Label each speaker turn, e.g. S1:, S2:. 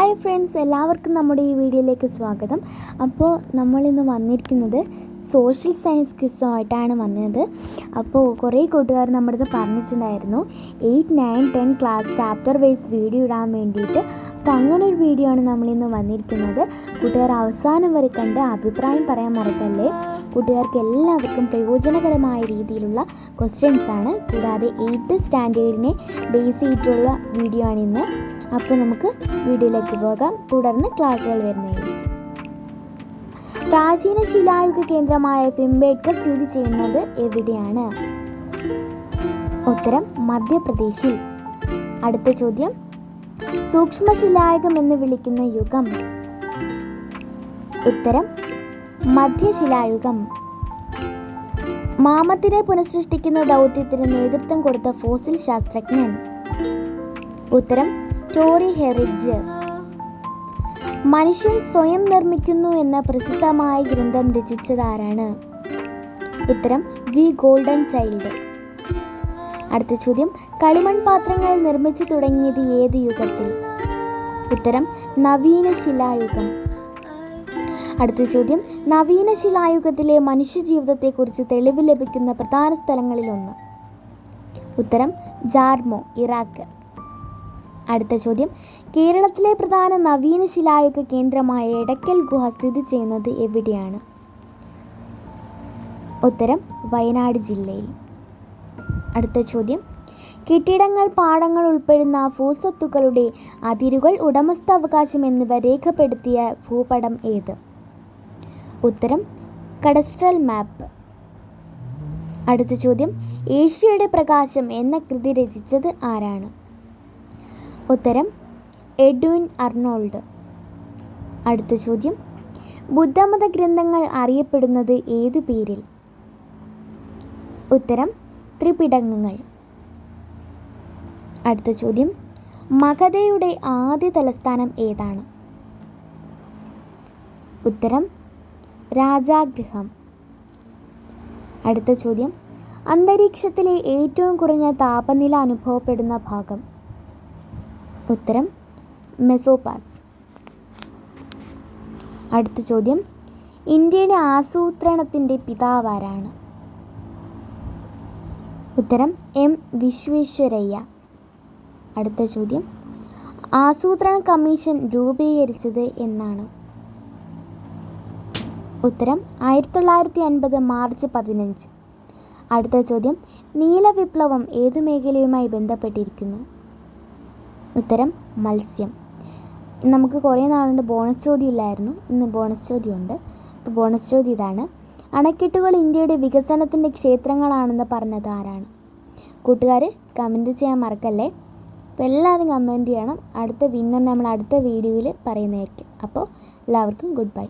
S1: Hi friends, എല്ലാവർക്കും നമ്മുടെ ഈ വീഡിയോയിലേക്ക് സ്വാഗതം. അപ്പോൾ നമ്മളിന്ന് വന്നിരിക്കുന്നത് സോഷ്യൽ സയൻസ് ക്വിസുമായിട്ടാണ് വന്നത്. അപ്പോൾ കുറേ കൂട്ടുകാർ നമ്മുടെ അടുത്ത് പറഞ്ഞിട്ടുണ്ടായിരുന്നു 8, 9, 10 ക്ലാസ് ചാപ്റ്റർ വൈസ് വീഡിയോ ഇടാൻ വേണ്ടിയിട്ട്. അപ്പോൾ അങ്ങനെ ഒരു വീഡിയോ ആണ് നമ്മളിന്ന് വന്നിരിക്കുന്നത്. കൂട്ടുകാർ അവസാനം വരെ കണ്ട് അഭിപ്രായം പറയാൻ മറക്കല്ലേ. കൂട്ടുകാർക്ക് എല്ലാവർക്കും പ്രയോജനകരമായ രീതിയിലുള്ള ക്വസ്റ്റ്യൻസ് ആണ്. കൂടാതെ 8th സ്റ്റാൻഡേർഡിനെ ബേസ് ചെയ്തിട്ടുള്ള വീഡിയോ ആണിന്ന്. അപ്പോൾ നമുക്ക് വീഡിയോയിലേക്ക് പോകാം. തുടർന്ന് ക്ലാസ്സുകൾ വരുന്നതായിരിക്കും. പ്രാചീന ശിലായുഗ കേന്ദ്രമായ ഭീംബേട്ക സ്ഥിതി ചെയ്യുന്നത് എവിടെയാണ്? ഉത്തരം മധ്യപ്രദേശിൽ. അടുത്ത ചോദ്യം, സൂക്ഷ്മശിലായുഗം എന്ന് വിളിക്കുന്ന യുഗം? ഉത്തരം മധ്യശിലായുഗം. മാമത്തിനെ പുനഃസൃഷ്ടിക്കുന്ന ദൗത്യത്തിന് നേതൃത്വം കൊടുത്ത ഫോസിൽ ശാസ്ത്രജ്ഞൻ? ഉത്തരം ടോറി ഹെറിഡ്ജ്. മനുഷ്യൻ സ്വയം നിർമ്മിക്കുന്നു എന്ന പ്രസിദ്ധമായ ഗ്രന്ഥം രചിച്ചതാരാണ്? ഉത്തരം വി ഗോൾഡൻ ചൈൽഡ്. അടുത്ത ചോദ്യം, കളിമൺ പാത്രങ്ങൾ നിർമ്മിച്ചു തുടങ്ങിയത് ഏത് യുഗത്തിൽ? ഉത്തരം നവീന ശിലായുഗം. അടുത്ത ചോദ്യം, നവീന ശിലായുഗത്തിലെ മനുഷ്യജീവിതത്തെക്കുറിച്ച് തെളിവ് ലഭിക്കുന്ന പ്രധാന സ്ഥലങ്ങളിലൊന്ന്? ഉത്തരം ജാർമോ, ഇറാഖ്. അടുത്ത ചോദ്യം, കേരളത്തിലെ പ്രധാന നവീന ശിലായുഗ കേന്ദ്രമായ എടക്കൽ ഗുഹ സ്ഥിതി ചെയ്യുന്നത് എവിടെയാണ്? ഉത്തരം വയനാട് ജില്ലയിൽ. അടുത്ത ചോദ്യം, കെട്ടിടങ്ങൾ, പാടങ്ങൾ ഉൾപ്പെടുന്ന ഭൂസ്വത്തുക്കളുടെ അതിരുകൾ, ഉടമസ്ഥാവകാശം എന്നിവ രേഖപ്പെടുത്തിയ ഭൂപടം ഏത്? ഉത്തരം കഡസ്ട്രൽ മാപ്പ്. അടുത്ത ചോദ്യം, ഏഷ്യയുടെ പ്രകാശം എന്ന കൃതി രചിച്ചത് ആരാണ്? ഉത്തരം എഡ്വിൻ അർണോൾഡ്. അടുത്ത ചോദ്യം, ബുദ്ധമത ഗ്രന്ഥങ്ങൾ അറിയപ്പെടുന്നത് ഏതു പേരിൽ? ഉത്തരം ത്രിപിടകങ്ങൾ. അടുത്ത ചോദ്യം, മഗധയുടെ ആദ്യ തലസ്ഥാനം ഏതാണ്? ഉത്തരം രാജാഗൃഹം. അടുത്ത ചോദ്യം, അന്തരീക്ഷത്തിലെ ഏറ്റവും കുറഞ്ഞ താപനില അനുഭവപ്പെടുന്ന ഭാഗം? ഉത്തരം മെസോപാസ്. അടുത്ത ചോദ്യം, ഇന്ത്യയുടെ ആസൂത്രണത്തിൻ്റെ പിതാവാരാണ്? ഉത്തരം എം വിശ്വേശ്വരയ്യ. അടുത്ത ചോദ്യം, ആസൂത്രണ കമ്മീഷൻ രൂപീകരിച്ചത് എന്നാണ്? ഉത്തരം 1950 മാർച്ച് 15. അടുത്ത ചോദ്യം, നീല വിപ്ലവം ഏതു മേഖലയുമായി ബന്ധപ്പെട്ടിരിക്കുന്നു? ഉത്തരം മത്സ്യം. നമുക്ക് കുറേ നാളുകൊണ്ട് ബോണസ് ചോദ്യം ഇല്ലായിരുന്നു, ഇന്ന് ബോണസ് ചോദ്യമുണ്ട്. അപ്പോൾ ബോണസ് ചോദ്യം ഇതാണ്: അണക്കെട്ടുകൾ ഇന്ത്യയുടെ വികസനത്തിൻ്റെ ക്ഷേത്രങ്ങളാണെന്ന് പറഞ്ഞത് ആരാണ്? കൂട്ടുകാർ കമൻറ്റ് ചെയ്യാൻ മറക്കല്ലേ. അപ്പോൾ എല്ലാവരും കമൻറ്റ് ചെയ്യണം. അടുത്ത വിന്നർ നമ്മൾ അടുത്ത വീഡിയോയിൽ പറയുന്നതായിരിക്കും. അപ്പോൾ എല്ലാവർക്കും ഗുഡ് ബൈ.